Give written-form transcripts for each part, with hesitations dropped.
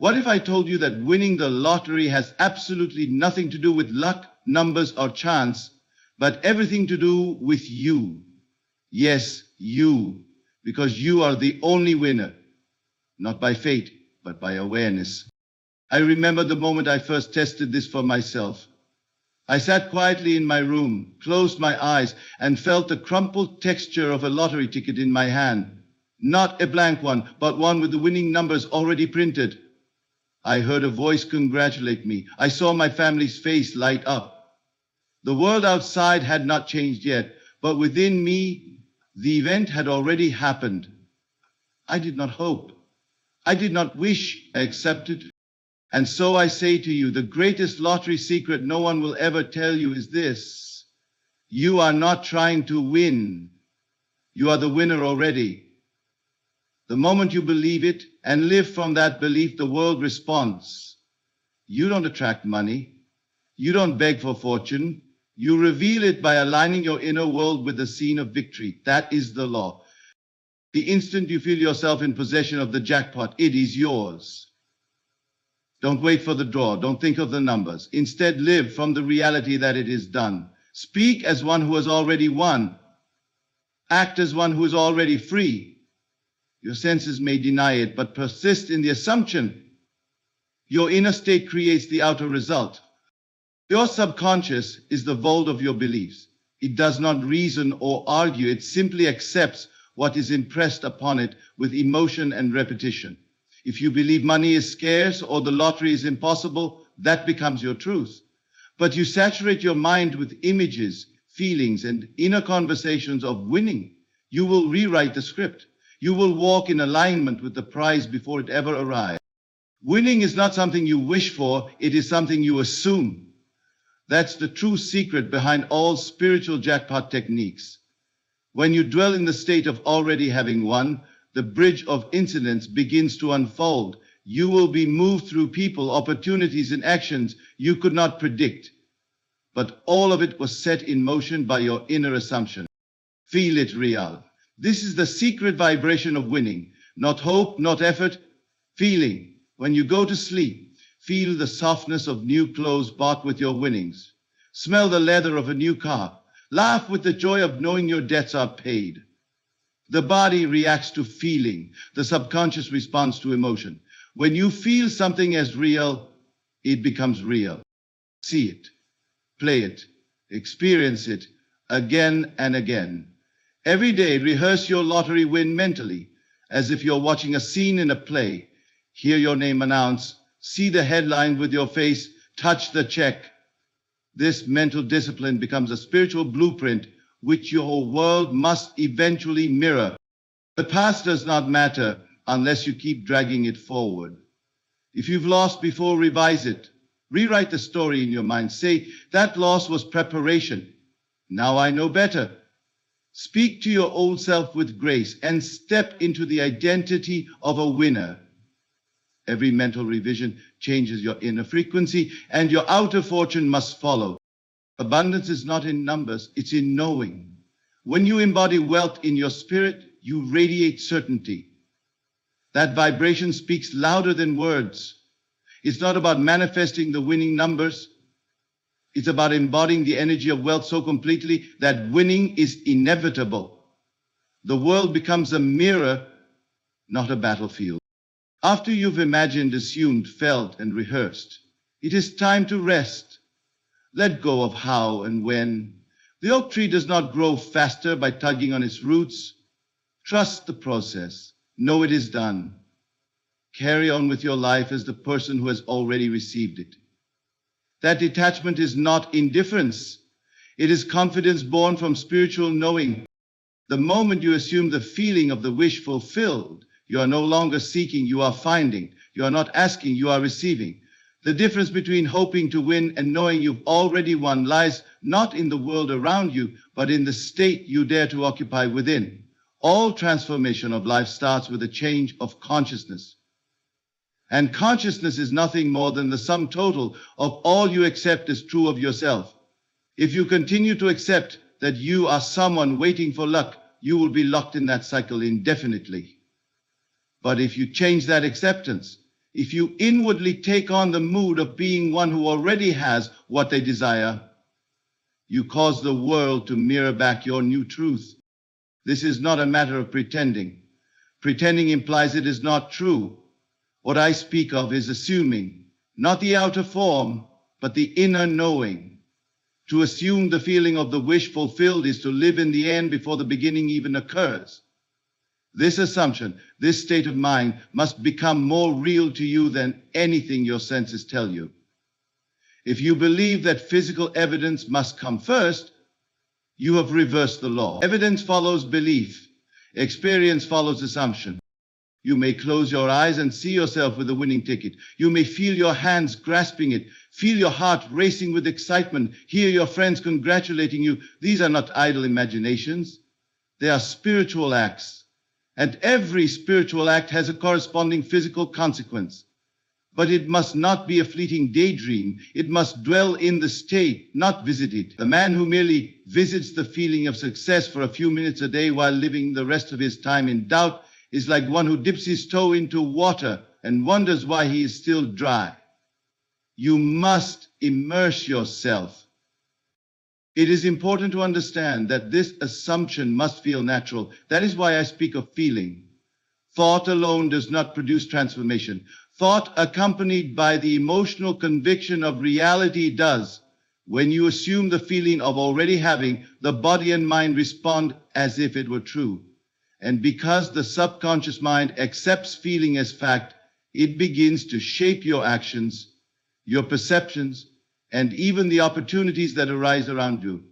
What if I told you that winning the lottery has absolutely nothing to do with luck, numbers, or chance, but everything to do with you? Yes, you, because you are the only winner, not by fate, but by awareness. I remember the moment I first tested this for myself. I sat quietly in my room, closed my eyes, and felt the crumpled texture of a lottery ticket in my hand. Not a blank one, but one with the winning numbers already printed. I heard a voice congratulate me. I saw my family's face light up. The world outside had not changed yet, but within me, the event had already happened. I did not hope. I did not wish. I accepted. And so I say to you, the greatest lottery secret no one will ever tell you is this: you are not trying to win. You are the winner already. The moment you believe it and live from that belief, the world responds. You don't attract money. You don't beg for fortune. You reveal it by aligning your inner world with the scene of victory. That is the law. The instant you feel yourself in possession of the jackpot, it is yours. Don't wait for the draw. Don't think of the numbers. Instead, live from the reality that it is done. Speak as one who has already won. Act as one who is already free. Your senses may deny it, but persist in the assumption. Your inner state creates the outer result. Your subconscious is the vault of your beliefs. It does not reason or argue. It simply accepts what is impressed upon it with emotion and repetition. If you believe money is scarce or the lottery is impossible, that becomes your truth. But you saturate your mind with images, feelings, and inner conversations of winning. You will rewrite the script. You will walk in alignment with the prize before it ever arrives. Winning is not something you wish for, it is something you assume. That's the true secret behind all spiritual jackpot techniques. When you dwell in the state of already having won, the bridge of incidents begins to unfold. You will be moved through people, opportunities, and actions you could not predict. But all of it was set in motion by your inner assumption. Feel it real. This is the secret vibration of winning. Not hope, not effort, feeling. When you go to sleep, feel the softness of new clothes bought with your winnings. Smell the leather of a new car. Laugh with the joy of knowing your debts are paid. The body reacts to feeling. The subconscious responds to emotion. When you feel something as real, it becomes real. See it, play it, experience it again and again. Every day, rehearse your lottery win mentally, as if you're watching a scene in a play. Hear your name announced, see the headline with your face, touch the check. This mental discipline becomes a spiritual blueprint which your world must eventually mirror. The past does not matter unless you keep dragging it forward. If you've lost before, revise it. Rewrite the story in your mind. Say, that loss was preparation. Now I know better. Speak to your old self with grace and step into the identity of a winner. Every mental revision changes your inner frequency, and your outer fortune must follow. Abundance is not in numbers, it's in knowing. When you embody wealth in your spirit, you radiate certainty. That vibration speaks louder than words. It's not about manifesting the winning numbers. It's about embodying the energy of wealth so completely that winning is inevitable. The world becomes a mirror, not a battlefield. After you've imagined, assumed, felt, and rehearsed, it is time to rest. Let go of how and when. The oak tree does not grow faster by tugging on its roots. Trust the process. Know it is done. Carry on with your life as the person who has already received it. That detachment is not indifference. It is confidence born from spiritual knowing. The moment you assume the feeling of the wish fulfilled, you are no longer seeking, you are finding. You are not asking, you are receiving. The difference between hoping to win and knowing you've already won lies not in the world around you, but in the state you dare to occupy within. All transformation of life starts with a change of consciousness. And consciousness is nothing more than the sum total of all you accept as true of yourself. If you continue to accept that you are someone waiting for luck, you will be locked in that cycle indefinitely. But if you change that acceptance, If you inwardly take on the mood of being one who already has what they desire, you cause the world to mirror back your new truth. This is not a matter of pretending. Pretending implies it is not true. What I speak of is assuming, not the outer form, but the inner knowing. To assume the feeling of the wish fulfilled is to live in the end before the beginning even occurs. This assumption, this state of mind, must become more real to you than anything your senses tell you. If you believe that physical evidence must come first, you have reversed the law. Evidence follows belief. Experience follows assumption. You may close your eyes and see yourself with a winning ticket. You may feel your hands grasping it, feel your heart racing with excitement, hear your friends congratulating you. These are not idle imaginations. They are spiritual acts. And every spiritual act has a corresponding physical consequence. But it must not be a fleeting daydream. It must dwell in the state, not visit it. The man who merely visits the feeling of success for a few minutes a day while living the rest of his time in doubt is like one who dips his toe into water and wonders why he is still dry. You must immerse yourself. It is important to understand that this assumption must feel natural. That is why I speak of feeling. Thought alone does not produce transformation. Thought accompanied by the emotional conviction of reality does. When you assume the feeling of already having, the body and mind respond as if it were true. And because the subconscious mind accepts feeling as fact, it begins to shape your actions, your perceptions, and even the opportunities that arise around you.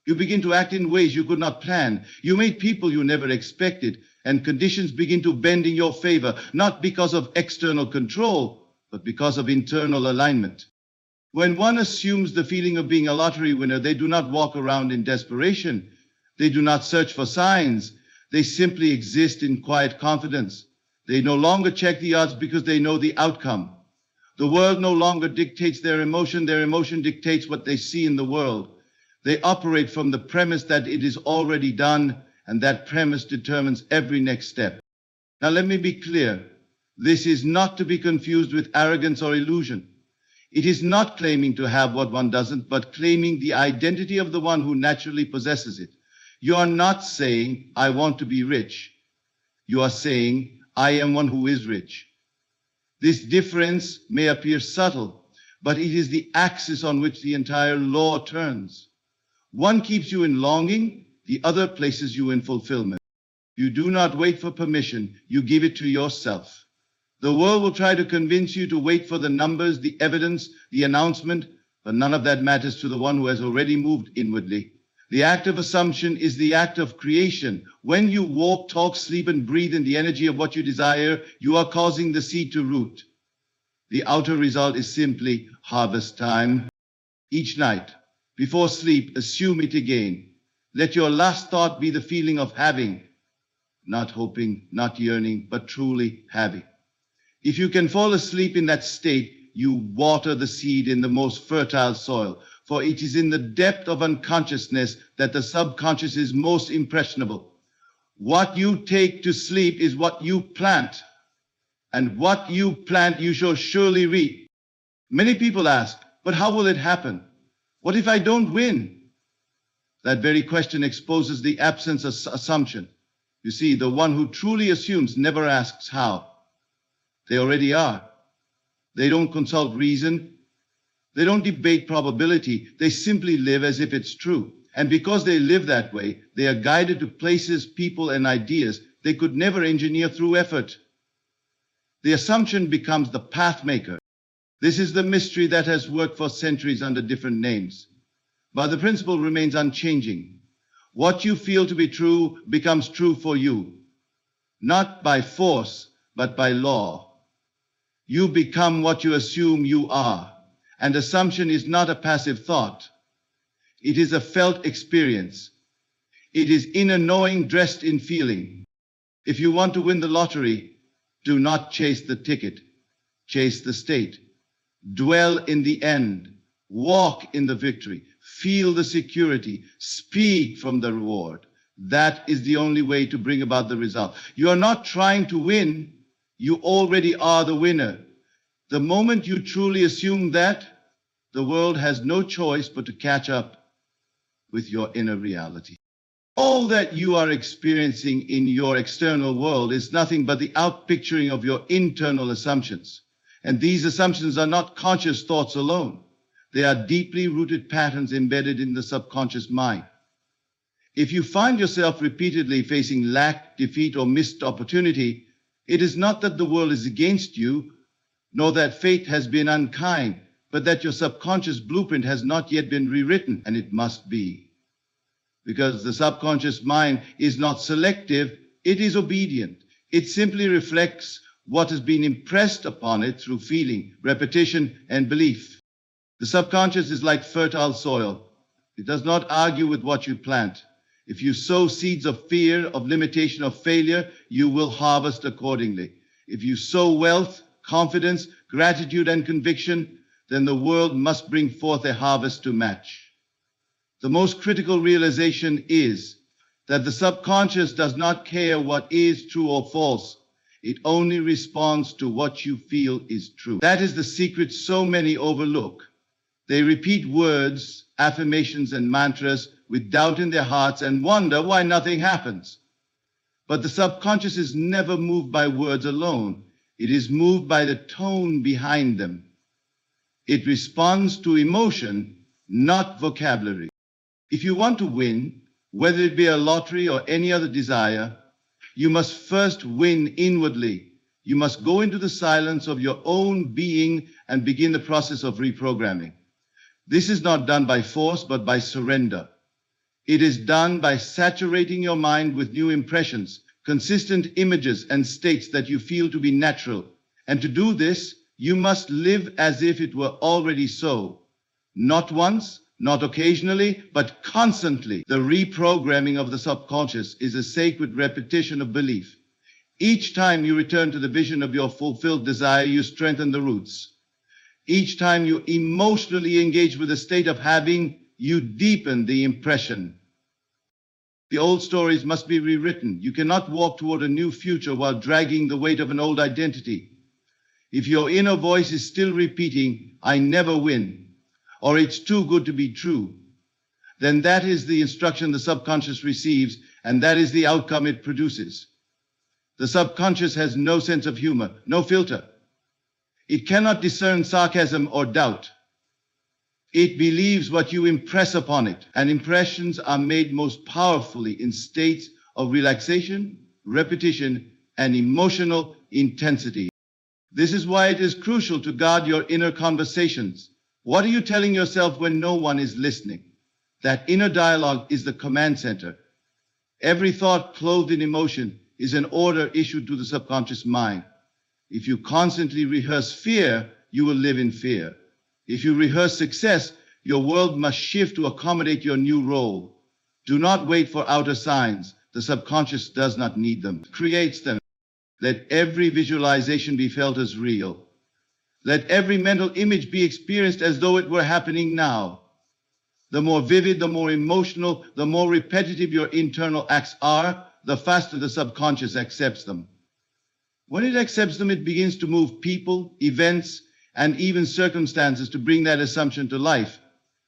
You begin to act in ways you could not plan. You meet people you never expected, and conditions begin to bend in your favor, not because of external control, but because of internal alignment. When one assumes the feeling of being a lottery winner, they do not walk around in desperation. They do not search for signs. They simply exist in quiet confidence. They no longer check the odds because they know the outcome. The world no longer dictates their emotion dictates what they see in the world. They operate from the premise that it is already done, and that premise determines every next step. Now let me be clear. This is not to be confused with arrogance or illusion. It is not claiming to have what one doesn't, but claiming the identity of the one who naturally possesses it. You are not saying, I want to be rich. You are saying, I am one who is rich. This difference may appear subtle, but it is the axis on which the entire law turns. One keeps you in longing, the other places you in fulfillment. You do not wait for permission, you give it to yourself. The world will try to convince you to wait for the numbers, the evidence, the announcement, but none of that matters to the one who has already moved inwardly. The act of assumption is the act of creation. When you walk, talk, sleep, and breathe in the energy of what you desire, you are causing the seed to root. The outer result is simply harvest time. Each night, before sleep, assume it again. Let your last thought be the feeling of having, not hoping, not yearning, but truly having. If you can fall asleep in that state, you water the seed in the most fertile soil. For it is in the depth of unconsciousness that the subconscious is most impressionable. What you take to sleep is what you plant. And what you plant, you shall surely reap. Many people ask, but how will it happen? What if I don't win? That very question exposes the absence of assumption. You see, the one who truly assumes never asks how. They already are. They don't consult reason. They don't debate probability. They simply live as if it's true. And because they live that way, they are guided to places, people, and ideas they could never engineer through effort. The assumption becomes the path maker. This is the mystery that has worked for centuries under different names. But the principle remains unchanging. What you feel to be true becomes true for you. Not by force, but by law. You become what you assume you are. And assumption is not a passive thought. It is a felt experience. It is inner knowing dressed in feeling. If you want to win the lottery, do not chase the ticket. Chase the state. Dwell in the end. Walk in the victory. Feel the security. Speak from the reward. That is the only way to bring about the result. You are not trying to win. You already are the winner. The moment you truly assume that, the world has no choice but to catch up with your inner reality. All that you are experiencing in your external world is nothing but the outpicturing of your internal assumptions. And these assumptions are not conscious thoughts alone. They are deeply rooted patterns embedded in the subconscious mind. If you find yourself repeatedly facing lack, defeat, or missed opportunity, it is not that the world is against you, nor that fate has been unkind, but that your subconscious blueprint has not yet been rewritten, and it must be. Because the subconscious mind is not selective, it is obedient. It simply reflects what has been impressed upon it through feeling, repetition, and belief. The subconscious is like fertile soil. It does not argue with what you plant. If you sow seeds of fear, of limitation, of failure, you will harvest accordingly. If you sow wealth, confidence, gratitude, and conviction, then the world must bring forth a harvest to match. The most critical realization is that the subconscious does not care what is true or false. It only responds to what you feel is true. That is the secret so many overlook. They repeat words, affirmations, and mantras with doubt in their hearts and wonder why nothing happens. But the subconscious is never moved by words alone. It is moved by the tone behind them. It responds to emotion, not vocabulary. If you want to win, whether it be a lottery or any other desire, you must first win inwardly. You must go into the silence of your own being and begin the process of reprogramming. This is not done by force, but by surrender. It is done by saturating your mind with new impressions, consistent images, and states that you feel to be natural. And to do this, you must live as if it were already so. Not once, not occasionally, but constantly. The reprogramming of the subconscious is a sacred repetition of belief. Each time you return to the vision of your fulfilled desire, you strengthen the roots. Each time you emotionally engage with a state of having, you deepen the impression. The old stories must be rewritten. You cannot walk toward a new future while dragging the weight of an old identity. If your inner voice is still repeating, "I never win," or "it's too good to be true," then that is the instruction the subconscious receives, and that is the outcome it produces. The subconscious has no sense of humor, no filter. It cannot discern sarcasm or doubt. It believes what you impress upon it, and impressions are made most powerfully in states of relaxation, repetition, and emotional intensity. This is why it is crucial to guard your inner conversations. What are you telling yourself when no one is listening? That inner dialogue is the command center. Every thought clothed in emotion is an order issued to the subconscious mind. If you constantly rehearse fear, you will live in fear. If you rehearse success, your world must shift to accommodate your new role. Do not wait for outer signs. The subconscious does not need them. It creates them. Let every visualization be felt as real. Let every mental image be experienced as though it were happening now. The more vivid, the more emotional, the more repetitive your internal acts are, the faster the subconscious accepts them. When it accepts them, it begins to move people, events, and even circumstances to bring that assumption to life.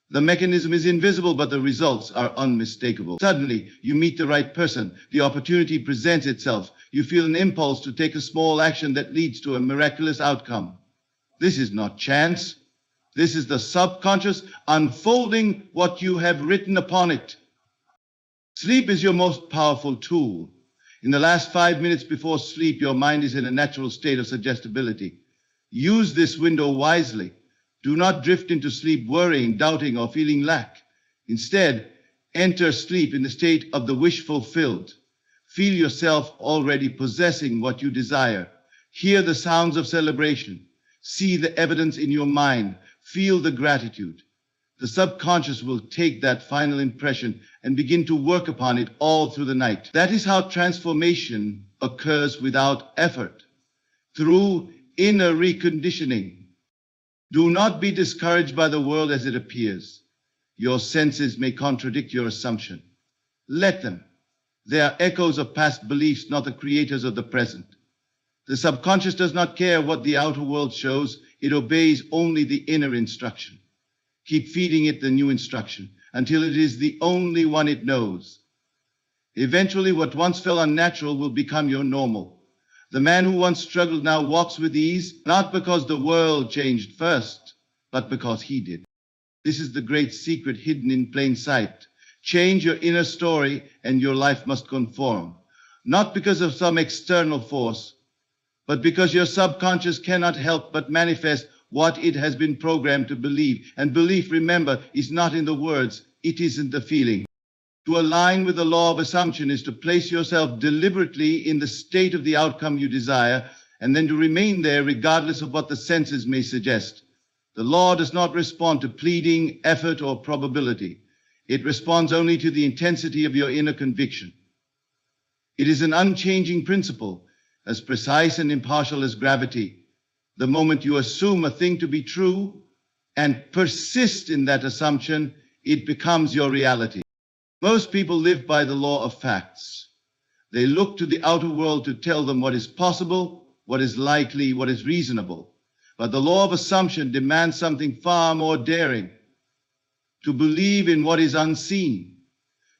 The mechanism is invisible, but the results are unmistakable. Suddenly, you meet the right person. The opportunity presents itself. You feel an impulse to take a small action that leads to a miraculous outcome. This is not chance. This is the subconscious unfolding what you have written upon it. Sleep is your most powerful tool. In the last 5 minutes before sleep, your mind is in a natural state of suggestibility. Use this window wisely. Do not drift into sleep worrying, doubting, or feeling lack. Instead, enter sleep in the state of the wish fulfilled. Feel yourself already possessing what you desire. Hear the sounds of celebration. See the evidence in your mind. Feel the gratitude. The subconscious will take that final impression and begin to work upon it all through the night. That is how transformation occurs without effort, through inner reconditioning. Do not be discouraged by the world as it appears. Your senses may contradict your assumption. Let them. They are echoes of past beliefs, not the creators of the present. The subconscious does not care what the outer world shows. it obeys only the inner instruction. Keep feeding it the new instruction until it is the only one it knows. Eventually, what once felt unnatural will become your normal. The man who once struggled now walks with ease, not because the world changed first, but because he did. This is the great secret hidden in plain sight. Change your inner story and your life must conform. Not because of some external force, but because your subconscious cannot help but manifest what it has been programmed to believe. And belief, remember, is not in the words, it is in the feeling. To align with the law of assumption is to place yourself deliberately in the state of the outcome you desire, and then to remain there regardless of what the senses may suggest. The law does not respond to pleading, effort, or probability. It responds only to the intensity of your inner conviction. It is an unchanging principle, as precise and impartial as gravity. The moment you assume a thing to be true and persist in that assumption, it becomes your reality. Most people live by the law of facts. They look to the outer world to tell them what is possible, what is likely, what is reasonable. But the law of assumption demands something far more daring. To believe in what is unseen,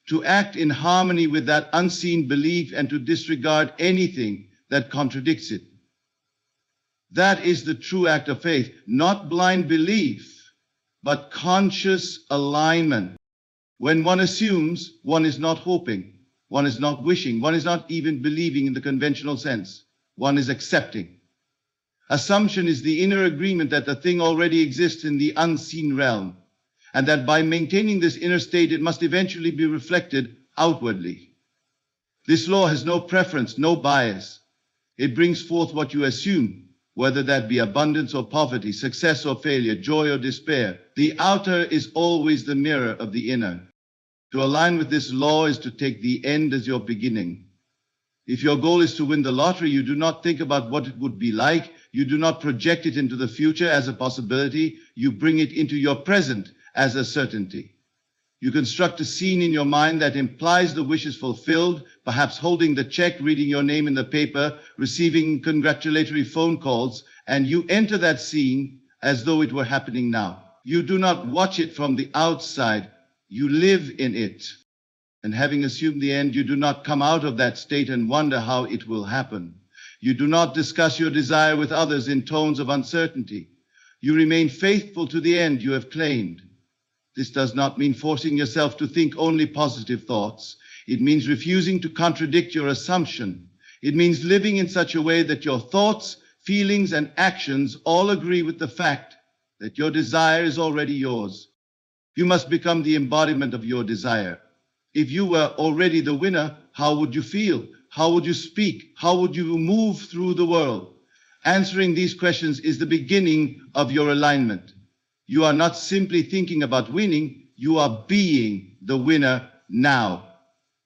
to act in harmony with that unseen belief and to disregard anything that contradicts it. That is the true act of faith, not blind belief, but conscious alignment. When one assumes, one is not hoping, one is not wishing, one is not even believing in the conventional sense. One is accepting. Assumption is the inner agreement that the thing already exists in the unseen realm, and that by maintaining this inner state, it must eventually be reflected outwardly. This law has no preference, no bias. It brings forth what you assume, whether that be abundance or poverty, success or failure, joy or despair. The outer is always the mirror of the inner. To align with this law is to take the end as your beginning. If your goal is to win the lottery, you do not think about what it would be like. You do not project it into the future as a possibility. You bring it into your present as a certainty. You construct a scene in your mind that implies the wish is fulfilled, perhaps holding the check, reading your name in the paper, receiving congratulatory phone calls, and you enter that scene as though it were happening now. You do not watch it from the outside, you live in it. And having assumed the end, you do not come out of that state and wonder how it will happen. You do not discuss your desire with others in tones of uncertainty. You remain faithful to the end you have claimed. This does not mean forcing yourself to think only positive thoughts. It means refusing to contradict your assumption. It means living in such a way that your thoughts, feelings, and actions all agree with the fact that your desire is already yours. You must become the embodiment of your desire. If you were already the winner, how would you feel? How would you speak? How would you move through the world? Answering these questions is the beginning of your alignment. You are not simply thinking about winning, you are being the winner now.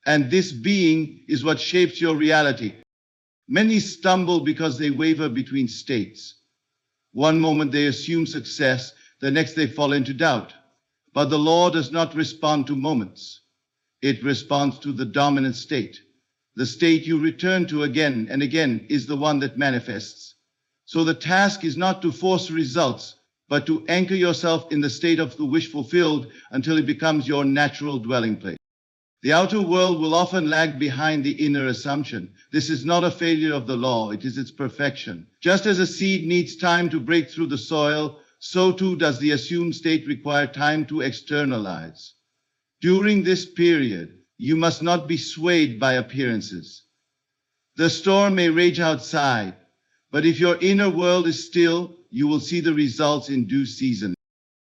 And this being is what shapes your reality. Many stumble because they waver between states. One moment they assume success, the next they fall into doubt. But the law does not respond to moments. It responds to the dominant state. The state you return to again and again is the one that manifests. So the task is not to force results, but to anchor yourself in the state of the wish fulfilled until it becomes your natural dwelling place. The outer world will often lag behind the inner assumption. This is not a failure of the law, it is its perfection. Just as a seed needs time to break through the soil, so too does the assumed state require time to externalize. During this period, you must not be swayed by appearances. The storm may rage outside, but if your inner world is still, you will see the results in due season.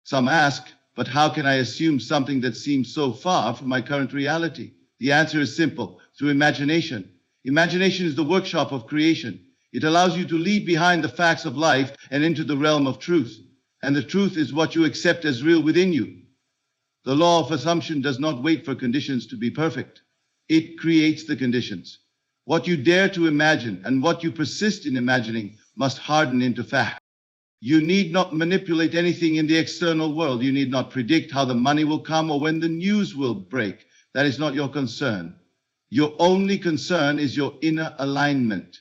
Some ask, but how can I assume something that seems so far from my current reality? The answer is simple, through imagination. Imagination is the workshop of creation. It allows you to leave behind the facts of life and into the realm of truth. And the truth is what you accept as real within you. The law of assumption does not wait for conditions to be perfect. It creates the conditions. What you dare to imagine and what you persist in imagining must harden into fact. You need not manipulate anything in the external world. You need not predict how the money will come or when the news will break. That is not your concern. Your only concern is your inner alignment.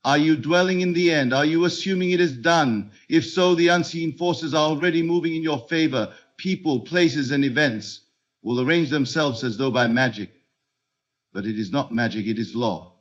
Are you dwelling in the end? Are you assuming it is done? If so, the unseen forces are already moving in your favor. People, places, and events will arrange themselves as though by magic. But it is not magic, it is law.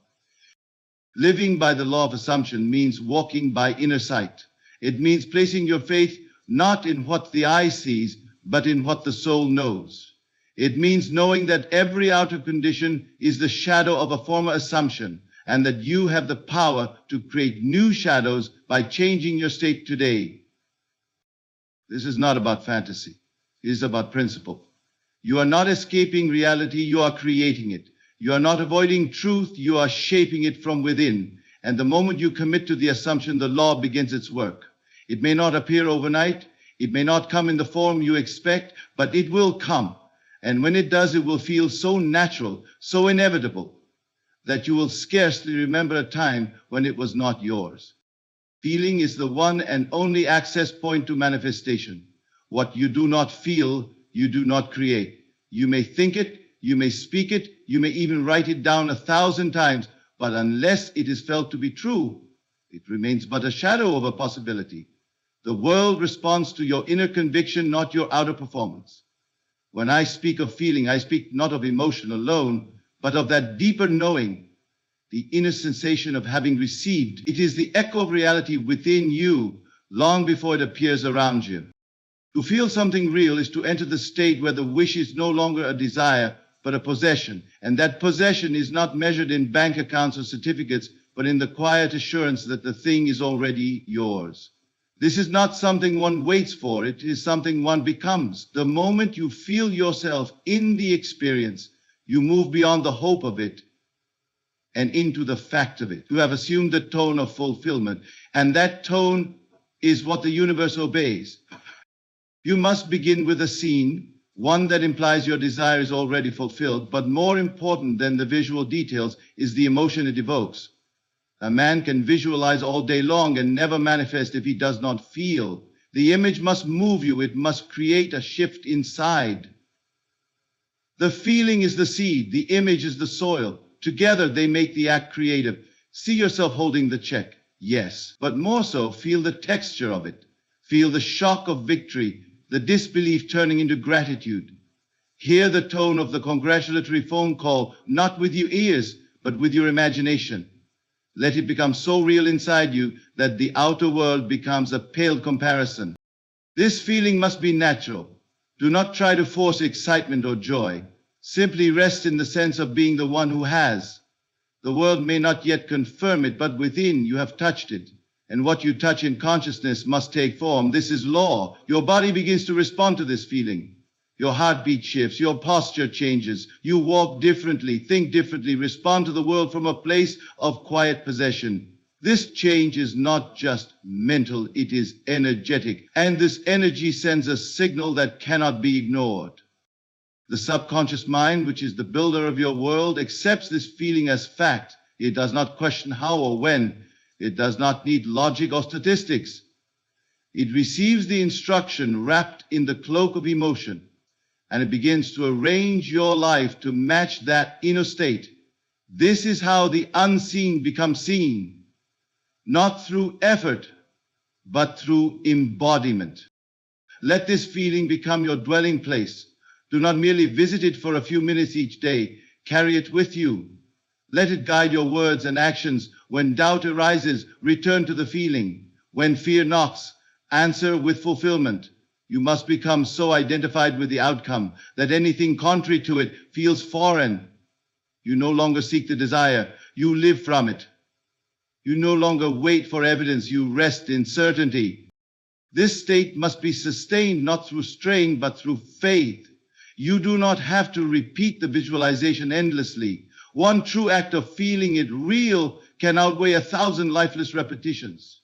Living by the law of assumption means walking by inner sight. It means placing your faith not in what the eye sees, but in what the soul knows. It means knowing that every outer condition is the shadow of a former assumption, and that you have the power to create new shadows by changing your state today. This is not about fantasy. It is about principle. You are not escaping reality, you are creating it. You are not avoiding truth, you are shaping it from within. And the moment you commit to the assumption, the law begins its work. It may not appear overnight, it may not come in the form you expect, but it will come. And when it does, it will feel so natural, so inevitable, that you will scarcely remember a time when it was not yours. Feeling is the one and only access point to manifestation. What you do not feel, you do not create. You may think it, you may speak it, you may even write it down 1,000 times, but unless it is felt to be true, it remains but a shadow of a possibility. The world responds to your inner conviction, not your outer performance. When I speak of feeling, I speak not of emotion alone, but of that deeper knowing, the inner sensation of having received. It is the echo of reality within you, long before it appears around you. To feel something real is to enter the state where the wish is no longer a desire, but a possession. And that possession is not measured in bank accounts or certificates, but in the quiet assurance that the thing is already yours. This is not something one waits for, it is something one becomes. The moment you feel yourself in the experience, you move beyond the hope of it and into the fact of it. You have assumed the tone of fulfillment, and that tone is what the universe obeys. You must begin with a scene, one that implies your desire is already fulfilled, but more important than the visual details is the emotion it evokes. A man can visualize all day long and never manifest if he does not feel. The image must move you, it must create a shift inside. The feeling is the seed, the image is the soil. Together they make the act creative. See yourself holding the check, yes, but more so, feel the texture of it. Feel the shock of victory, the disbelief turning into gratitude. Hear the tone of the congratulatory phone call, not with your ears, but with your imagination. Let it become so real inside you that the outer world becomes a pale comparison. This feeling must be natural. Do not try to force excitement or joy. Simply rest in the sense of being the one who has. The world may not yet confirm it, but within you have touched it. And what you touch in consciousness must take form. This is law. Your body begins to respond to this feeling. Your heartbeat shifts, your posture changes. You walk differently, think differently, respond to the world from a place of quiet possession. This change is not just mental, it is energetic. And this energy sends a signal that cannot be ignored. The subconscious mind, which is the builder of your world, accepts this feeling as fact. It does not question how or when. It does not need logic or statistics. It receives the instruction wrapped in the cloak of emotion, and it begins to arrange your life to match that inner state. This is how the unseen becomes seen, not through effort, but through embodiment. Let this feeling become your dwelling place. Do not merely visit it for a few minutes each day. Carry it with you. Let it guide your words and actions. When doubt arises, return to the feeling. When fear knocks, answer with fulfillment. You must become so identified with the outcome that anything contrary to it feels foreign. You no longer seek the desire, you live from it. You no longer wait for evidence, you rest in certainty. This state must be sustained not through strain, but through faith. You do not have to repeat the visualization endlessly. One true act of feeling it real can outweigh 1,000 lifeless repetitions.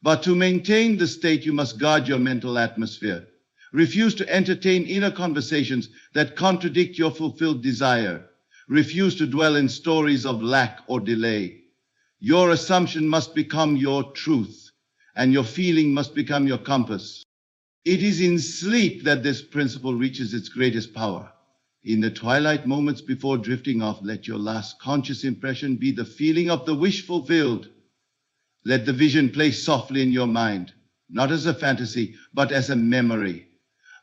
But to maintain the state, you must guard your mental atmosphere. Refuse to entertain inner conversations that contradict your fulfilled desire. Refuse to dwell in stories of lack or delay. Your assumption must become your truth, and your feeling must become your compass. It is in sleep that this principle reaches its greatest power. In the twilight moments before drifting off, let your last conscious impression be the feeling of the wish fulfilled. Let the vision play softly in your mind, not as a fantasy, but as a memory.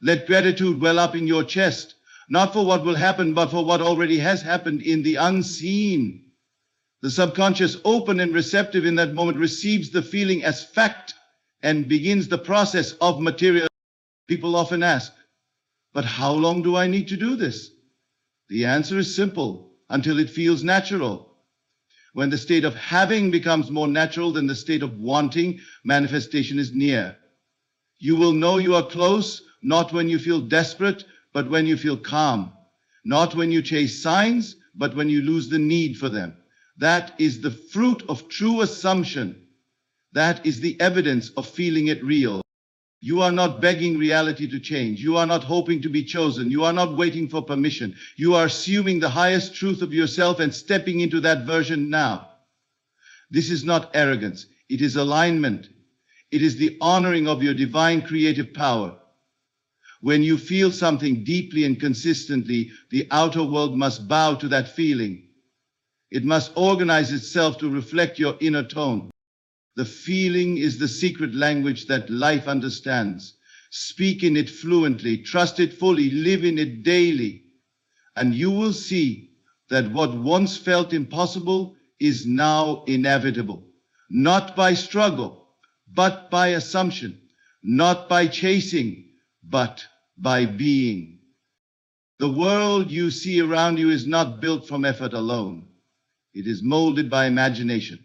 Let gratitude well up in your chest, not for what will happen, but for what already has happened in the unseen. The subconscious, open and receptive in that moment, receives the feeling as fact and begins the process of material. People often ask, but how long do I need to do this? The answer is simple, until it feels natural. When the state of having becomes more natural than the state of wanting, manifestation is near. You will know you are close, not when you feel desperate, but when you feel calm. Not when you chase signs, but when you lose the need for them. That is the fruit of true assumption. That is the evidence of feeling it real. You are not begging reality to change. You are not hoping to be chosen. You are not waiting for permission. You are assuming the highest truth of yourself and stepping into that version now. This is not arrogance. It is alignment. It is the honoring of your divine creative power. When you feel something deeply and consistently, the outer world must bow to that feeling. It must organize itself to reflect your inner tone. The feeling is the secret language that life understands. Speak in it fluently, trust it fully, live in it daily, and you will see that what once felt impossible is now inevitable. Not by struggle, but by assumption. Not by chasing, but by being. The world you see around you is not built from effort alone. It is molded by imagination.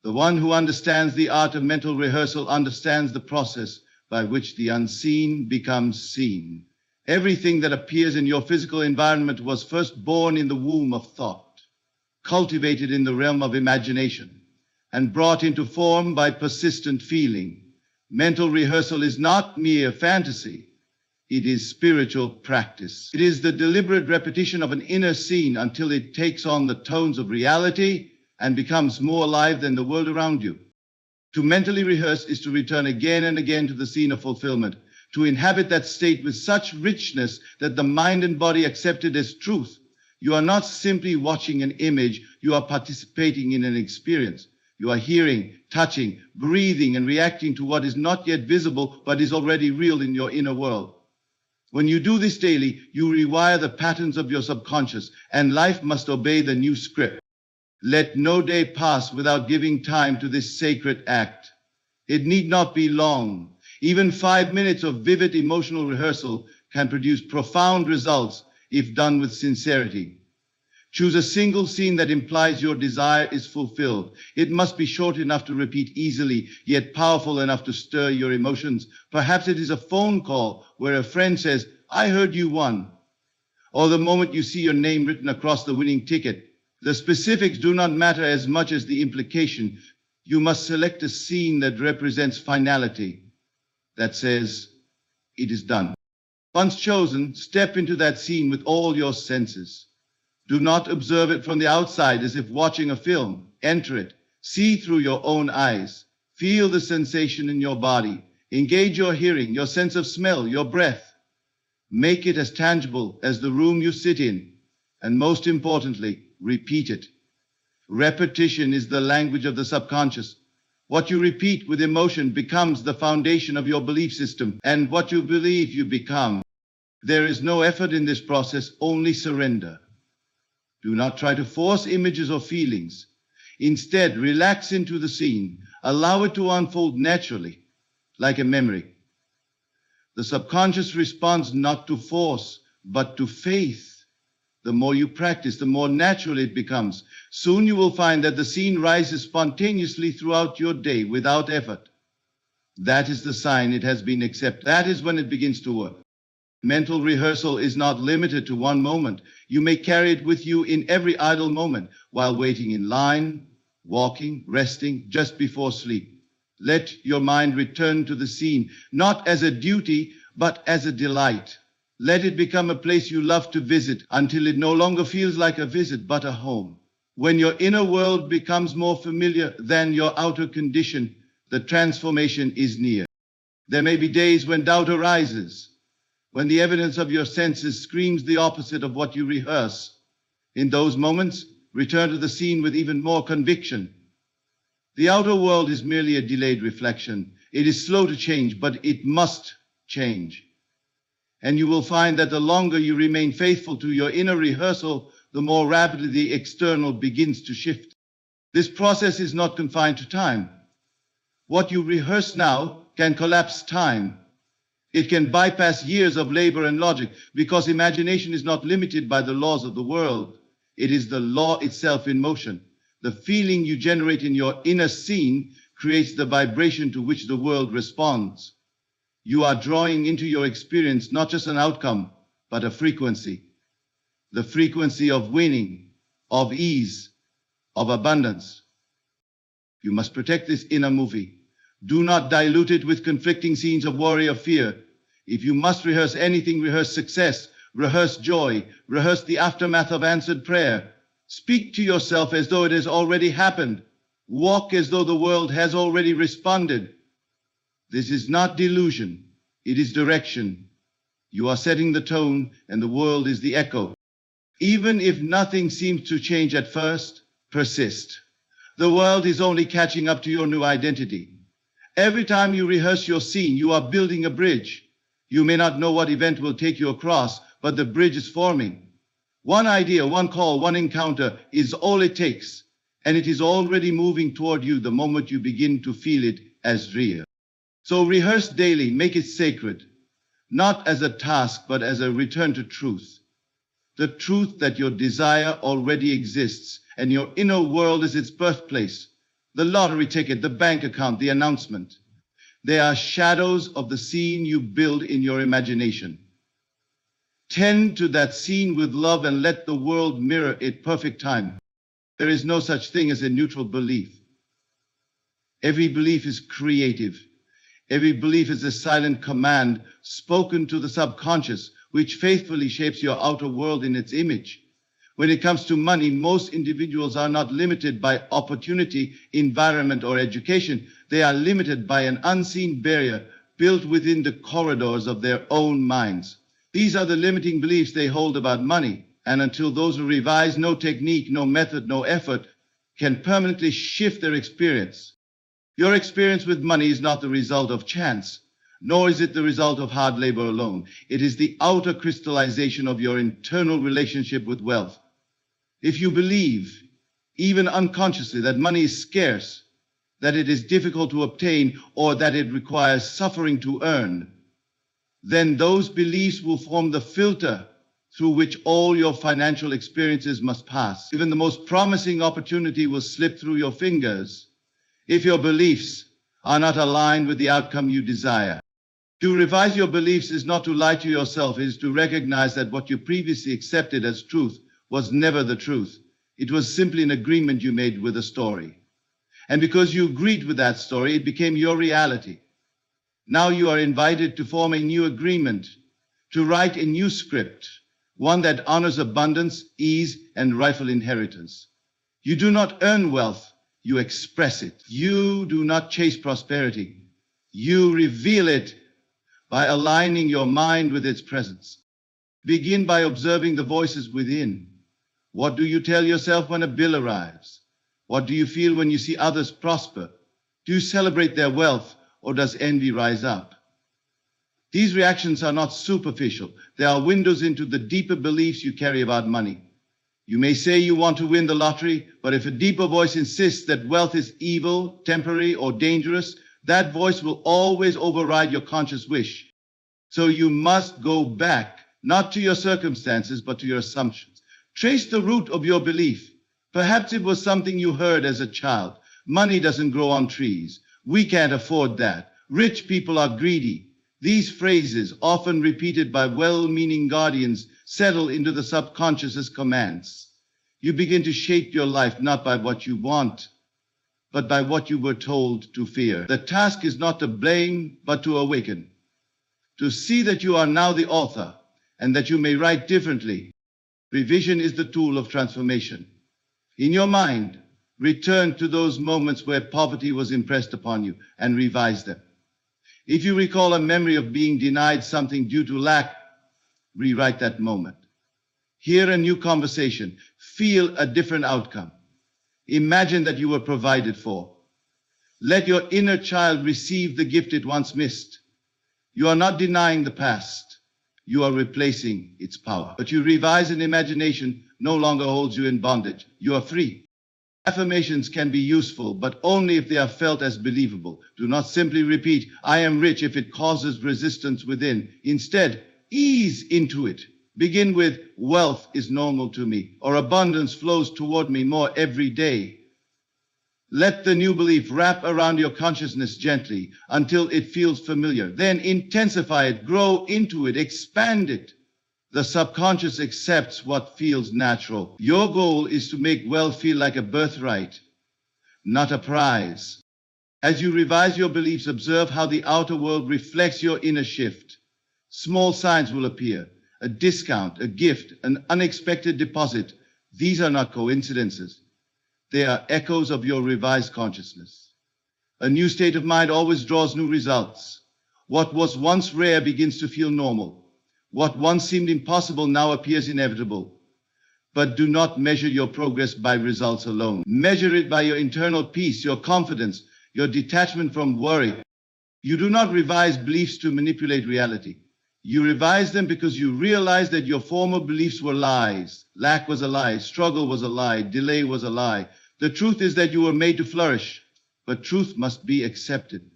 The one who understands the art of mental rehearsal understands the process by which the unseen becomes seen. Everything that appears in your physical environment was first born in the womb of thought, cultivated in the realm of imagination, and brought into form by persistent feeling. Mental rehearsal is not mere fantasy. It is spiritual practice. It is the deliberate repetition of an inner scene until it takes on the tones of reality and becomes more alive than the world around you. To mentally rehearse is to return again and again to the scene of fulfillment, to inhabit that state with such richness that the mind and body accept it as truth. You are not simply watching an image, you are participating in an experience. You are hearing, touching, breathing, and reacting to what is not yet visible but is already real in your inner world. When you do this daily, you rewire the patterns of your subconscious, and life must obey the new script. Let no day pass without giving time to this sacred act. It need not be long. Even 5 minutes of vivid emotional rehearsal can produce profound results if done with sincerity. Choose a single scene that implies your desire is fulfilled. It must be short enough to repeat easily, yet powerful enough to stir your emotions. Perhaps it is a phone call where a friend says, "I heard you won," or the moment you see your name written across the winning ticket. The specifics do not matter as much as the implication. You must select a scene that represents finality, that says, "It is done." Once chosen, step into that scene with all your senses. Do not observe it from the outside as if watching a film. Enter it. See through your own eyes. Feel the sensation in your body. Engage your hearing, your sense of smell, your breath. Make it as tangible as the room you sit in. And most importantly, repeat it. Repetition is the language of the subconscious. What you repeat with emotion becomes the foundation of your belief system, and what you believe you become. There is no effort in this process, only surrender. Do not try to force images or feelings. Instead, relax into the scene. Allow it to unfold naturally, like a memory. The subconscious responds not to force, but to faith. The more you practice, the more natural it becomes. Soon you will find that the scene rises spontaneously throughout your day without effort. That is the sign it has been accepted. That is when it begins to work. Mental rehearsal is not limited to one moment. You may carry it with you in every idle moment, while waiting in line, walking, resting, just before sleep. Let your mind return to the scene, not as a duty, but as a delight. Let it become a place you love to visit until it no longer feels like a visit, but a home. When your inner world becomes more familiar than your outer condition, the transformation is near. There may be days when doubt arises, when the evidence of your senses screams the opposite of what you rehearse. In those moments, return to the scene with even more conviction. The outer world is merely a delayed reflection. It is slow to change, but it must change. And you will find that the longer you remain faithful to your inner rehearsal, the more rapidly the external begins to shift. This process is not confined to time. What you rehearse now can collapse time. It can bypass years of labor and logic, because imagination is not limited by the laws of the world. It is the law itself in motion. The feeling you generate in your inner scene creates the vibration to which the world responds. You are drawing into your experience not just an outcome, but a frequency. The frequency of winning, of ease, of abundance. You must protect this inner movie. Do not dilute it with conflicting scenes of worry or fear. If you must rehearse anything, rehearse success, rehearse joy, rehearse the aftermath of answered prayer. Speak to yourself as though it has already happened. Walk as though the world has already responded. This is not delusion. It is direction. You are setting the tone, and the world is the echo. Even if nothing seems to change at first, persist. The world is only catching up to your new identity. Every time you rehearse your scene, you are building a bridge. You may not know what event will take you across, but the bridge is forming. One idea, one call, one encounter is all it takes, and it is already moving toward you the moment you begin to feel it as real. So rehearse daily, make it sacred, not as a task, but as a return to truth. The truth that your desire already exists, and your inner world is its birthplace. The lottery ticket, the bank account, the announcement. They are shadows of the scene you build in your imagination. Tend to that scene with love and let the world mirror it perfect time. There is no such thing as a neutral belief. Every belief is creative. Every belief is a silent command spoken to the subconscious, which faithfully shapes your outer world in its image. When it comes to money, most individuals are not limited by opportunity, environment, or education. They are limited by an unseen barrier built within the corridors of their own minds. These are the limiting beliefs they hold about money, and until those are revised, no technique, no method, no effort can permanently shift their experience. Your experience with money is not the result of chance, nor is it the result of hard labor alone. It is the outer crystallization of your internal relationship with wealth. If you believe, even unconsciously, that money is scarce, that it is difficult to obtain, or that it requires suffering to earn, then those beliefs will form the filter through which all your financial experiences must pass. Even the most promising opportunity will slip through your fingers if your beliefs are not aligned with the outcome you desire. To revise your beliefs is not to lie to yourself, it is to recognize that what you previously accepted as truth was never the truth. It was simply an agreement you made with a story. And because you agreed with that story, it became your reality. Now you are invited to form a new agreement, to write a new script, one that honors abundance, ease, and rightful inheritance. You do not earn wealth, you express it. You do not chase prosperity. You reveal it by aligning your mind with its presence. Begin by observing the voices within. What do you tell yourself when a bill arrives? What do you feel when you see others prosper? Do you celebrate their wealth, or does envy rise up? These reactions are not superficial. They are windows into the deeper beliefs you carry about money. You may say you want to win the lottery, but if a deeper voice insists that wealth is evil, temporary, or dangerous, that voice will always override your conscious wish. So you must go back, not to your circumstances, but to your assumptions. Trace the root of your belief. Perhaps it was something you heard as a child. Money doesn't grow on trees. We can't afford that. Rich people are greedy. These phrases, often repeated by well-meaning guardians, settle into the subconscious as commands. You begin to shape your life not by what you want, but by what you were told to fear. The task is not to blame, but to awaken. To see that you are now the author, and that you may write differently. Revision is the tool of transformation. In your mind, return to those moments where poverty was impressed upon you and revise them. If you recall a memory of being denied something due to lack, rewrite that moment. Hear a new conversation. Feel a different outcome. Imagine that you were provided for. Let your inner child receive the gift it once missed. You are not denying the past. You are replacing its power. But you revise an imagination no longer holds you in bondage. You are free. Affirmations can be useful, but only if they are felt as believable. Do not simply repeat, I am rich, if it causes resistance within. Instead, ease into it. Begin with, wealth is normal to me, or abundance flows toward me more every day. Let the new belief wrap around your consciousness gently until it feels familiar. Then intensify it, grow into it, expand it. The subconscious accepts what feels natural. Your goal is to make wealth feel like a birthright, not a prize. As you revise your beliefs, observe how the outer world reflects your inner shift. Small signs will appear. A discount, a gift, an unexpected deposit. These are not coincidences. They are echoes of your revised consciousness. A new state of mind always draws new results. What was once rare begins to feel normal. What once seemed impossible now appears inevitable. But do not measure your progress by results alone. Measure it by your internal peace, your confidence, your detachment from worry. You do not revise beliefs to manipulate reality. You revise them because you realize that your former beliefs were lies. Lack was a lie. Struggle was a lie. Delay was a lie. The truth is that you were made to flourish, but truth must be accepted.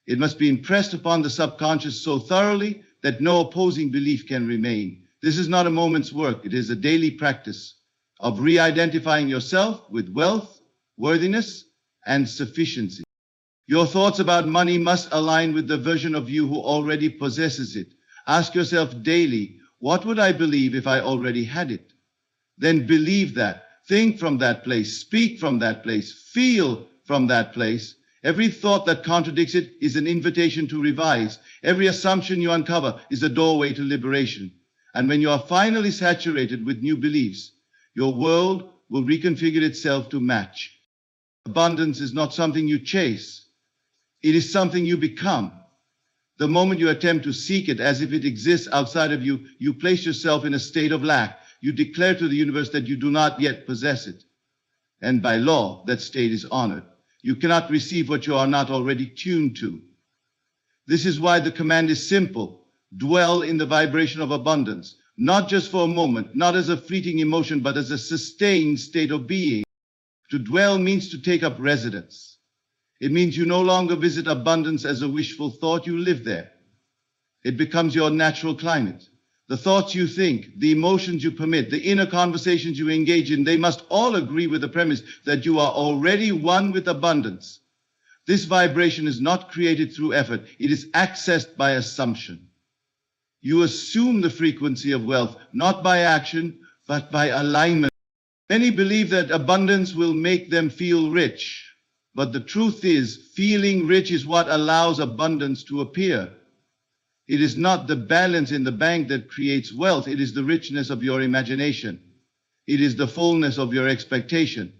It must be impressed upon the subconscious so thoroughly that no opposing belief can remain. This is not a moment's work. It is a daily practice of re-identifying yourself with wealth, worthiness, and sufficiency. Your thoughts about money must align with the version of you who already possesses it. Ask yourself daily, what would I believe if I already had it? Then believe that. Think from that place. Speak from that place. Feel from that place. Every thought that contradicts it is an invitation to revise. Every assumption you uncover is a doorway to liberation. And when you are finally saturated with new beliefs, your world will reconfigure itself to match. Abundance is not something you chase. It is something you become. The moment you attempt to seek it as if it exists outside of you, you place yourself in a state of lack. You declare to the universe that you do not yet possess it. And by law, that state is honored. You cannot receive what you are not already tuned to. This is why the command is simple. Dwell in the vibration of abundance, not just for a moment, not as a fleeting emotion, but as a sustained state of being. To dwell means to take up residence. It means you no longer visit abundance as a wishful thought, you live there. It becomes your natural climate. The thoughts you think, the emotions you permit, the inner conversations you engage in, they must all agree with the premise that you are already one with abundance. This vibration is not created through effort. It is accessed by assumption. You assume the frequency of wealth, not by action, but by alignment. Many believe that abundance will make them feel rich. But the truth is, feeling rich is what allows abundance to appear. It is not the balance in the bank that creates wealth. It is the richness of your imagination. It is the fullness of your expectation.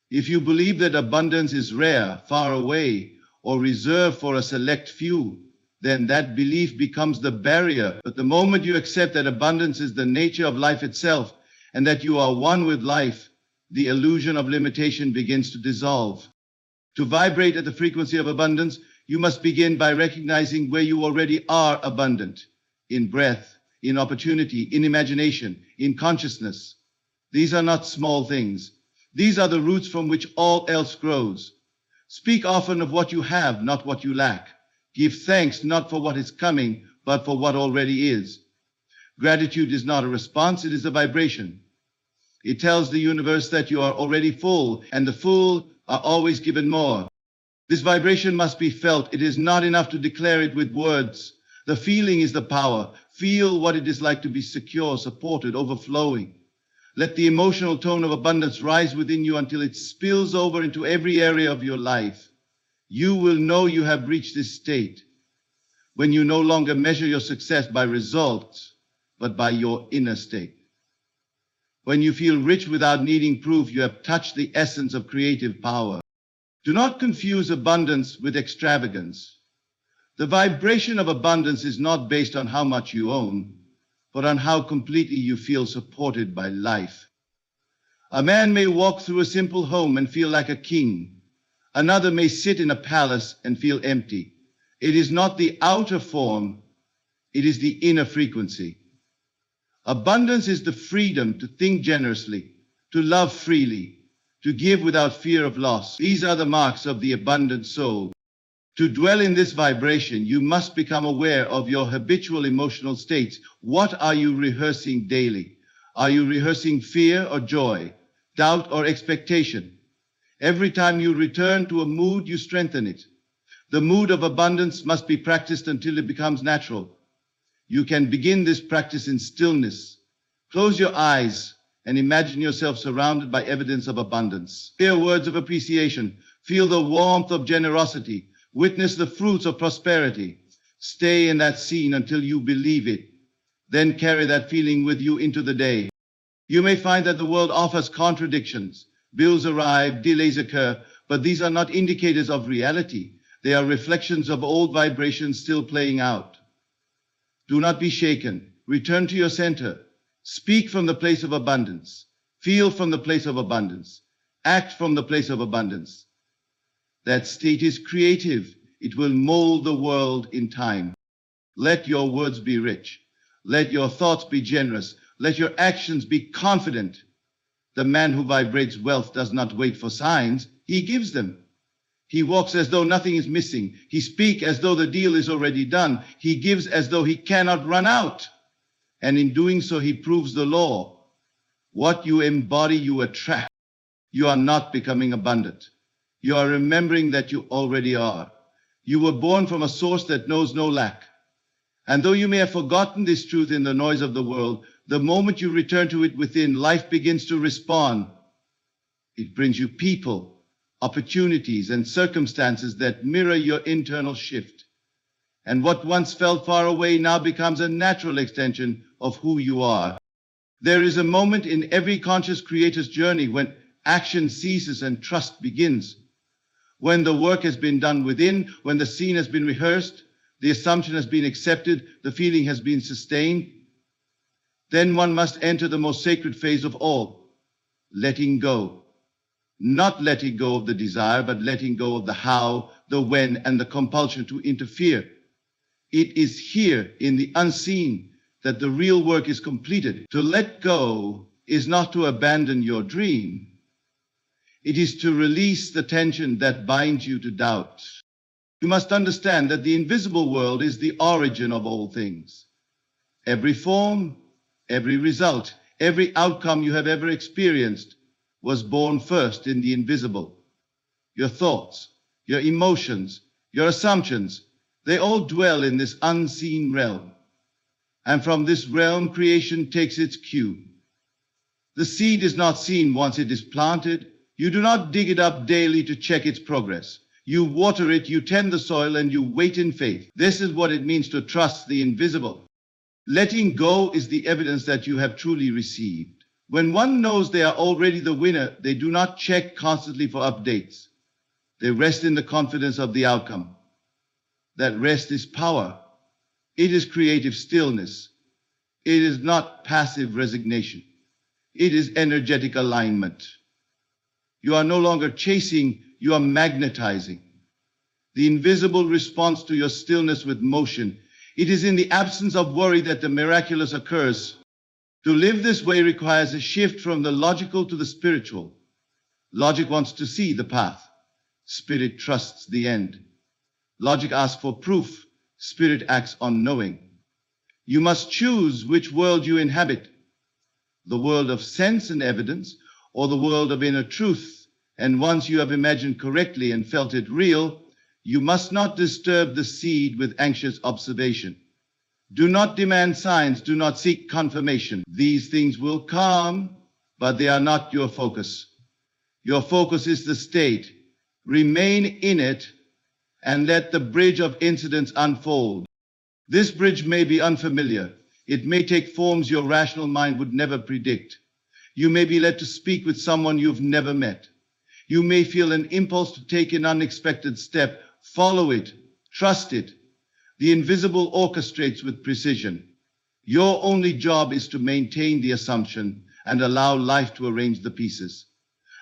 If you believe that abundance is rare, far away, or reserved for a select few, then that belief becomes the barrier. But the moment you accept that abundance is the nature of life itself, and that you are one with life, the illusion of limitation begins to dissolve. To vibrate at the frequency of abundance, you must begin by recognizing where you already are abundant, in breath, in opportunity, in imagination, in consciousness. These are not small things. These are the roots from which all else grows. Speak often of what you have, not what you lack. Give thanks not for what is coming, but for what already is. Gratitude is not a response, it is a vibration. It tells the universe that you are already full, and the full are always given more. This vibration must be felt. It is not enough to declare it with words. The feeling is the power. Feel what it is like to be secure, supported, overflowing. Let the emotional tone of abundance rise within you until it spills over into every area of your life. You will know you have reached this state when you no longer measure your success by results, but by your inner state. When you feel rich without needing proof, you have touched the essence of creative power. Do not confuse abundance with extravagance. The vibration of abundance is not based on how much you own, but on how completely you feel supported by life. A man may walk through a simple home and feel like a king. Another may sit in a palace and feel empty. It is not the outer form, it is the inner frequency. Abundance is the freedom to think generously, to love freely, to give without fear of loss. These are the marks of the abundant soul. To dwell in this vibration, you must become aware of your habitual emotional states. What are you rehearsing daily? Are you rehearsing fear or joy, doubt or expectation? Every time you return to a mood, you strengthen it. The mood of abundance must be practiced until it becomes natural. You can begin this practice in stillness. Close your eyes and imagine yourself surrounded by evidence of abundance. Hear words of appreciation. Feel the warmth of generosity. Witness the fruits of prosperity. Stay in that scene until you believe it. Then carry that feeling with you into the day. You may find that the world offers contradictions. Bills arrive, delays occur, but these are not indicators of reality. They are reflections of old vibrations still playing out. Do not be shaken. Return to your center. Speak from the place of abundance. Feel from the place of abundance. Act from the place of abundance. That state is creative. It will mold the world in time. Let your words be rich. Let your thoughts be generous. Let your actions be confident. The man who vibrates wealth does not wait for signs. He gives them. He walks as though nothing is missing. He speaks as though the deal is already done. He gives as though he cannot run out. And in doing so, he proves the law. What you embody, you attract. You are not becoming abundant. You are remembering that you already are. You were born from a source that knows no lack. And though you may have forgotten this truth in the noise of the world, the moment you return to it within, life begins to respond. It brings you people, opportunities, and circumstances that mirror your internal shift. And what once felt far away now becomes a natural extension of who you are. There is a moment in every conscious creator's journey when action ceases and trust begins. When the work has been done within, when the scene has been rehearsed, the assumption has been accepted, the feeling has been sustained, then one must enter the most sacred phase of all, letting go. Not letting go of the desire, but letting go of the how, the when, and the compulsion to interfere. It is here in the unseen that the real work is completed. To let go is not to abandon your dream. It is to release the tension that binds you to doubt. You must understand that the invisible world is the origin of all things. Every form, every result, every outcome you have ever experienced was born first in the invisible. Your thoughts, your emotions, your assumptions, they all dwell in this unseen realm. And from this realm, creation takes its cue. The seed is not seen once it is planted. You do not dig it up daily to check its progress. You water it, you tend the soil, and you wait in faith. This is what it means to trust the invisible. Letting go is the evidence that you have truly received. When one knows they are already the winner, they do not check constantly for updates. They rest in the confidence of the outcome. That rest is power. It is creative stillness. It is not passive resignation. It is energetic alignment. You are no longer chasing, you are magnetizing. The invisible responds to your stillness with motion. It is in the absence of worry that the miraculous occurs. To live this way requires a shift from the logical to the spiritual. Logic wants to see the path. Spirit trusts the end. Logic asks for proof. Spirit acts on knowing. You must choose which world you inhabit. The world of sense and evidence, or the world of inner truth. And once you have imagined correctly and felt it real, you must not disturb the seed with anxious observation. Do not demand signs, do not seek confirmation. These things will come, but they are not your focus. Your focus is the state. Remain in it and let the bridge of incidents unfold. This bridge may be unfamiliar. It may take forms your rational mind would never predict. You may be led to speak with someone you've never met. You may feel an impulse to take an unexpected step. Follow it. Trust it. The invisible orchestrates with precision. Your only job is to maintain the assumption and allow life to arrange the pieces.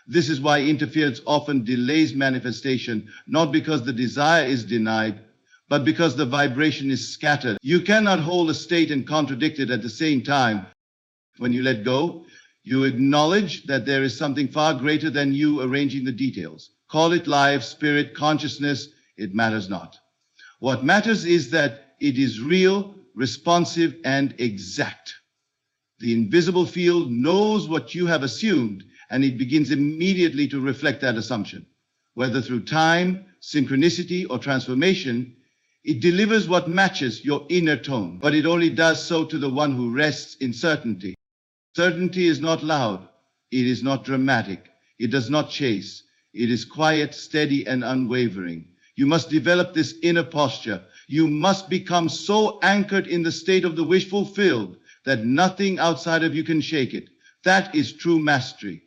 This is why interference often delays manifestation, not because the desire is denied, but because the vibration is scattered. You cannot hold a state and contradict it at the same time. When you let go, you acknowledge that there is something far greater than you arranging the details. Call it life, spirit, consciousness, it matters not. What matters is that it is real, responsive, and exact. The invisible field knows what you have assumed, and it begins immediately to reflect that assumption. Whether through time, synchronicity, or transformation, it delivers what matches your inner tone, but it only does so to the one who rests in certainty. Certainty is not loud. It is not dramatic. It does not chase. It is quiet, steady, and unwavering. You must develop this inner posture. You must become so anchored in the state of the wish fulfilled that nothing outside of you can shake it. That is true mastery.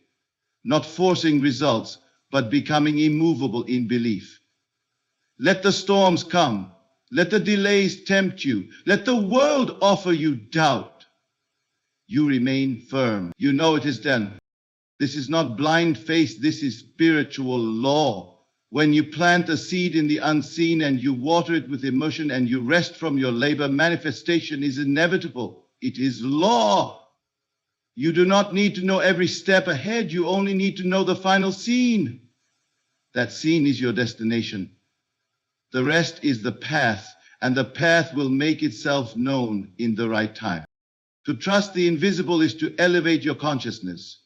Not forcing results, but becoming immovable in belief. Let the storms come. Let the delays tempt you. Let the world offer you doubt. You remain firm. You know it is done. This is not blind faith. This is spiritual law. When you plant a seed in the unseen and you water it with emotion and you rest from your labor, manifestation is inevitable. It is law. You do not need to know every step ahead. You only need to know the final scene. That scene is your destination. The rest is the path, and the path will make itself known in the right time. To trust the invisible is to elevate your consciousness.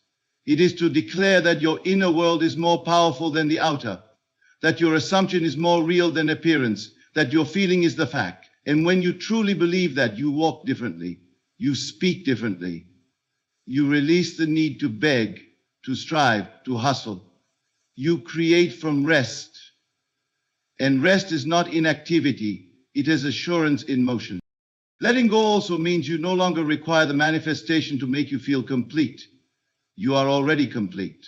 It is to declare that your inner world is more powerful than the outer, that your assumption is more real than appearance, that your feeling is the fact. And when you truly believe that, you walk differently, you speak differently. You release the need to beg, to strive, to hustle. You create from rest. And rest is not inactivity, it is assurance in motion. Letting go also means you no longer require the manifestation to make you feel complete. You are already complete.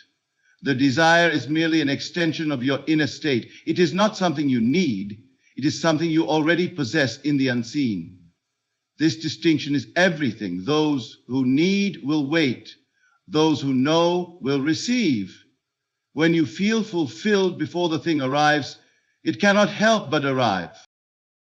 The desire is merely an extension of your inner state. It is not something you need, it is something you already possess in the unseen. This distinction is everything. Those who need will wait. Those who know will receive. When you feel fulfilled before the thing arrives, it cannot help but arrive.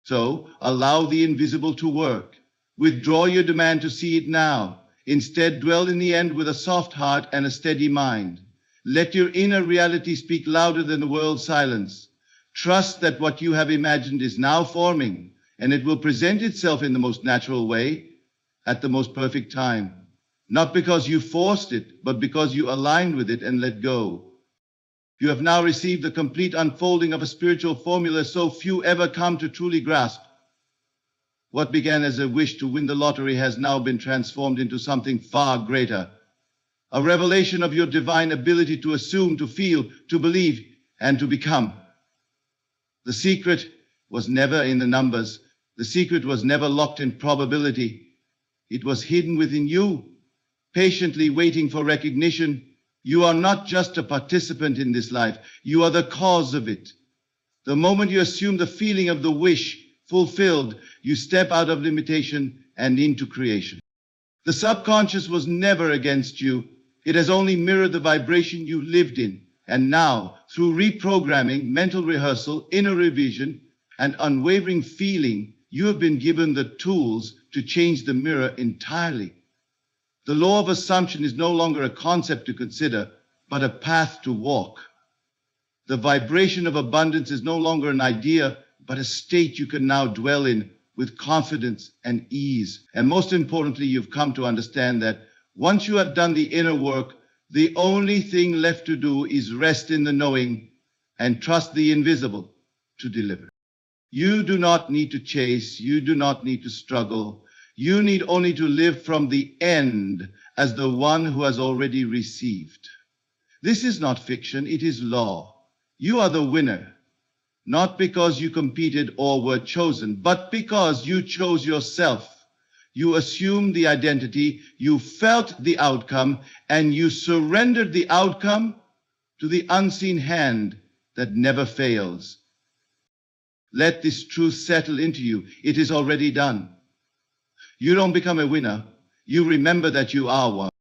So allow the invisible to work. Withdraw your demand to see it now. Instead, dwell in the end with a soft heart and a steady mind. Let your inner reality speak louder than the world's silence. Trust that what you have imagined is now forming, and it will present itself in the most natural way, at the most perfect time. Not because you forced it, but because you aligned with it and let go. You have now received the complete unfolding of a spiritual formula so few ever come to truly grasp. What began as a wish to win the lottery has now been transformed into something far greater. A revelation of your divine ability to assume, to feel, to believe, and to become. The secret was never in the numbers. The secret was never locked in probability. It was hidden within you, patiently waiting for recognition. You are not just a participant in this life. You are the cause of it. The moment you assume the feeling of the wish fulfilled, you step out of limitation and into creation. The subconscious was never against you. It has only mirrored the vibration you lived in. And now, through reprogramming, mental rehearsal, inner revision, and unwavering feeling, you have been given the tools to change the mirror entirely. The law of assumption is no longer a concept to consider, but a path to walk. The vibration of abundance is no longer an idea, but a state you can now dwell in with confidence and ease. And most importantly, you've come to understand that once you have done the inner work, the only thing left to do is rest in the knowing and trust the invisible to deliver. You do not need to chase. You do not need to struggle. You need only to live from the end as the one who has already received. This is not fiction. It is law. You are the winner, not because you competed or were chosen, but because you chose yourself. You assumed the identity, you felt the outcome, and you surrendered the outcome to the unseen hand that never fails. Let this truth settle into you. It is already done. You don't become a winner. You remember that you are one.